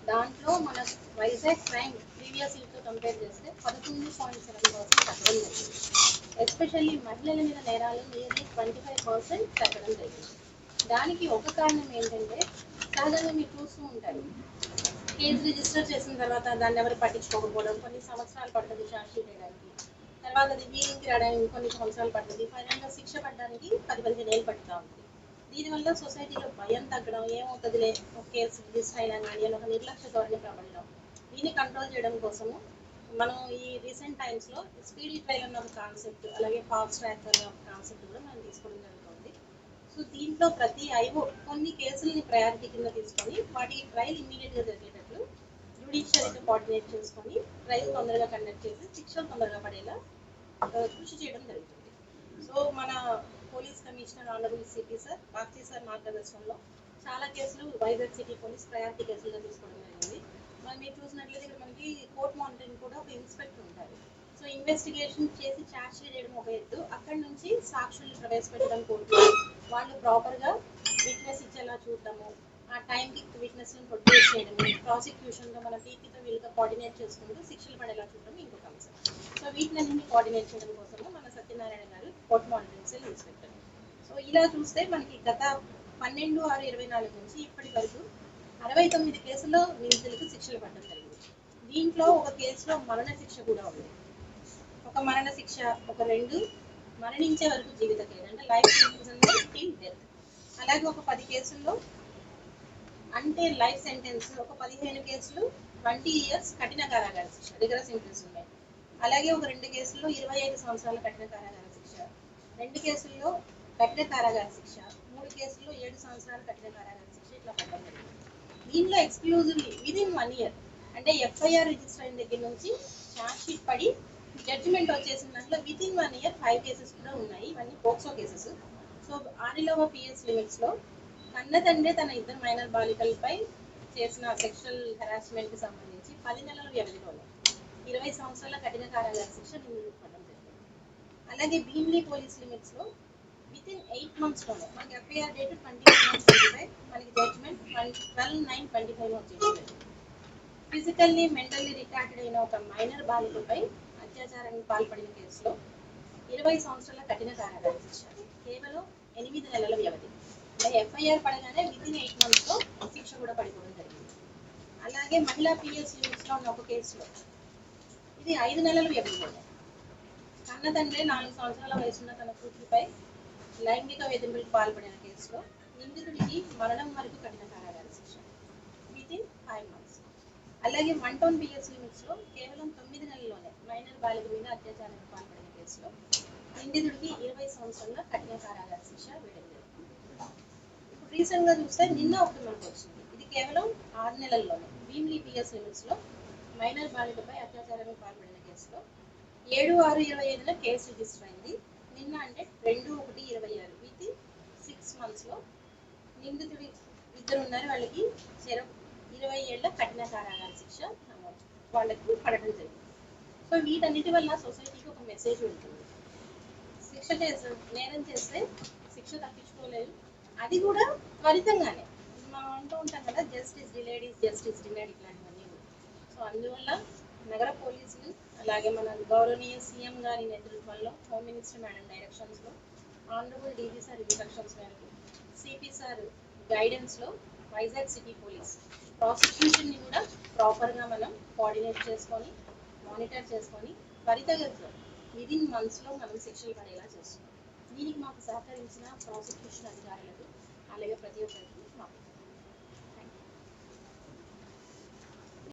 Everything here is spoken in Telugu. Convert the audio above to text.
దాంట్లో మన వైజాగ్ క్రైమ్ ప్రీవియస్ ఇయర్తో కంపేర్ చేస్తే 11.7% తగ్గడం జరిగింది. ఎస్పెషల్లీ మహిళల మీద నేరాలు నియర్లీ 25% తగ్గడం జరిగింది. దానికి ఒక కారణం ఏంటంటే, సహజంగా మీరు చూస్తూ ఉంటారు, కేసు రిజిస్టర్ చేసిన తర్వాత దాన్ని ఎవరు పట్టించుకోకపోవడం, కొన్ని సంవత్సరాలు పడుతుంది ఛార్జ్ షీట్ వేయడానికి, తర్వాత అది వీలింగ్కి రావడానికి కొన్ని సంవత్సరాలు పడుతుంది, ఫైనల్గా శిక్ష పడడానికి 10-15 ఏళ్ళు పడుతూ ఉంటుంది. దీనివల్ల సొసైటీలో భయం తగ్గడం, ఏమవుతుందిలే ఒక కేసు రిజిస్టర్ అయినా కానీ అని ఒక నిర్లక్ష్య ధోరణి ప్రబలడం. దీన్ని కంట్రోల్ చేయడం కోసము మనం ఈ రీసెంట్ టైమ్స్లో స్పీడీ ట్రయల్ అన్న ఒక కాన్సెప్ట్, అలాగే ఫాస్ట్ ట్రాక్ అనే ఒక కాన్సెప్ట్ కూడా మనం తీసుకోవడం జరుగుతుంది. సో దీంట్లో ప్రతి ఐఓ కొన్ని కేసులని ప్రయారిటీ కింద తీసుకొని వాటి ట్రయల్ ఇమ్మీడియట్గా జరిగేటట్లు జ్యుడిషియరీతో కోఆర్డినేట్ చేసుకొని ట్రయల్ తొందరగా కండక్ట్ చేసి శిక్షలు తొందరగా పడేలా కృషి చేయడం జరుగుతుంది. సో మన police commissioner honourable CP sir Bagchi sir మార్గదర్శనంలో చాలా కేసులు వైజాగ్ సిటీ పోలీస్ ప్రయారిటీ కేసులుగా తీసుకోవడం జరిగింది. మీరు చూసినట్లయితే ఇక్కడ మనకి కోర్ట్ మానిటరింగ్ కూడా ఒక ఇన్స్పెక్టర్ ఉంటారు. సో ఇన్వెస్టిగేషన్ చేసి ఛార్జ్ షీట్ చేయడం ఒక ఎత్తు, అక్కడి నుంచి సాక్షుల్ని ప్రవేశపెట్టడం కోర్టులో వాళ్ళు ప్రాపర్గా విట్నెస్ ఇచ్చేలా చూడటము, ఆ టైంకి విట్నెస్లను ప్రొడ్యూస్ చేయడము, ప్రాసిక్యూషన్తో మన టీపీతో వీళ్ళతో కోఆర్డినేట్ చేసుకుంటూ శిక్షలు పడేలా చూడడం ఇంకొక అంశం. సో వీటినన్నింటినీ కోఆర్డినేట్ చేయడం కోసము మన సత్యనారాయణ గారు court monitoring cell inspector. So ఇలా చూస్తే మనకి గత 12/6/24 నుంచి ఇప్పటి వరకు 69 కేసుల్లో నిందితులకు శిక్షలు పడడం జరిగింది. దీంట్లో ఒక కేసులో మరణ శిక్ష కూడా ఉంది. ఒక మరణ శిక్ష, ఒక 2 మరణించే వరకు జీవిత ఖైదు అంటే లైఫ్ ఇంప్రిజన్మెంట్ టిల్ డెత్. అలాగే ఒక 10 కేసుల్లో అంటే లైఫ్ సెంటెన్స్, ఒక 15 కేసులు 20 ఇయర్స్ కఠిన కారాగార శిక్ష రిగరస్ ఇంప్రిజన్మెంట్. అలాగే ఒక 2 కేసుల్లో 25 సంవత్సరాల కఠిన కారాగార శిక్ష, 2 కేసుల్లో కఠిన కారాగార శిక్ష, 3 కేసుల్లో 7 సంవత్సరాల కఠిన కారాగార శిక్ష ఇట్లా పడడం జరిగింది. దీనిలో ఎక్స్క్లూజివ్లీ విదిన్ 1 ఇయర్ అంటే ఎఫ్ఐఆర్ రిజిస్టర్ అయిన దగ్గర నుంచి ఛార్జ్ షీట్ పడి జడ్జిమెంట్ వచ్చేసిన దాంట్లో విదిన్ 1 ఇయర్ 5 కేసెస్ కూడా ఉన్నాయి. ఇవన్నీ POCSO cases. So Arilova PS లిమిట్స్లో కన్న తండ్రి తన 2 మైనర్ బాలికలపై చేసిన సెక్షువల్ హెరాస్మెంట్కి సంబంధించి 10 నెలల వ్యవధిలోనే 20 సంవత్సరాల కఠిన కారాగార శిక్ష నియమించడం జరిగింది. అలాగే భీమిలీ పోలీస్ లిమిట్స్లో వితిన్ 8 monthsలోనే మనకి ఎఫ్ఐఆర్ డేట్ 21/25, మనకి జడ్జ్మెంట్ 12/9/25 వచ్చేసింది. ఫిజికల్లీ మెంటల్లీ రిటార్టెడ్ అయిన ఒక మైనర్ బాలికపై అత్యాచారానికి పాల్పడిన కేసులో 20 సంవత్సరాల కఠిన కారాగార శిక్ష కేవలం 8 నెలల వ్యవధి. అంటే ఎఫ్ఐఆర్ పడగానే వితిన్ 8 monthsలో శిక్ష కూడా పడిపోవడం జరిగింది. అలాగే మహిళా పిఎస్ లిమిట్స్లో ఉన్న ఒక కేసులో ఇది 5 నెలల వ్యవధిలోనే కన్న తండ్రి 4 సంవత్సరాల వయసున్న తన కూతురిపై లైంగిక వేధింపులకు పాల్పడిన కేసులో నిందితుడికి మరణం వరకు కఠిన కారాగార శిక్ష వితిన్ 5 months. అలాగే 1 town పిఎస్ లిమిట్స్లో కేవలం 9 నెలల్లోనే మైనర్ బాలిక మీద అత్యాచారానికి పాల్పడిన కేసులో నిందితుడికి 20 సంవత్సరాల కఠిన కారాగార శిక్ష వేయడం జరిగింది. ఇప్పుడు రీసెంట్గా చూస్తే నిన్న ఒకటి మనకు వచ్చింది, ఇది కేవలం 6 నెలల్లోనే భీమిలీ పిఎస్ లిమిట్స్లో మైనర్ బాలికపై అత్యాచారానికి పాల్పడిన కేసులో 7/6/25 కేసు రిజిస్టర్ అయింది. నిన్న అంటే 2/1/26 విత్ 6 monthsలో నిందితుడి 2 ఉన్నారు, వాళ్ళకి 20 ఏళ్ల కఠిన కారాగార శిక్ష వాళ్ళకి పడడం జరిగింది. సో వీటన్నిటి వల్ల సొసైటీకి ఒక మెసేజ్ ఉంటుంది, శిక్ష చేస్తే నేరం చేస్తే శిక్ష తప్పించుకోలేదు, అది కూడా త్వరితంగానే. మనం అంటూ ఉంటాం కదా, justice delayed is justice denied ఇట్లాంటివన్నీ. సో అందువల్ల నగర పోలీసులు అలాగే మన గౌరవనీయ సీఎం గారి నేతృత్వంలో హోమ్ మినిస్టర్ మేడం డైరెక్షన్స్లో ఆనరబుల్ డీజీ సార్ ఇన్స్ట్రక్షన్స్ మేరకు సిపి సార్ గైడెన్స్లో వైజాగ్ సిటీ పోలీస్ ప్రాసిక్యూషన్ని కూడా ప్రాపర్గా మనం కోఆర్డినేట్ చేసుకొని మానిటర్ చేసుకొని త్వరితగతిలో విదిన్ మంత్స్లో మనం శిక్షలు పడేలా చేస్తున్నాం. దీనికి మాకు సహకరించిన ప్రాసిక్యూషన్ అధికారులకు అలాగే ప్రతి ఒక్కరికి మాకు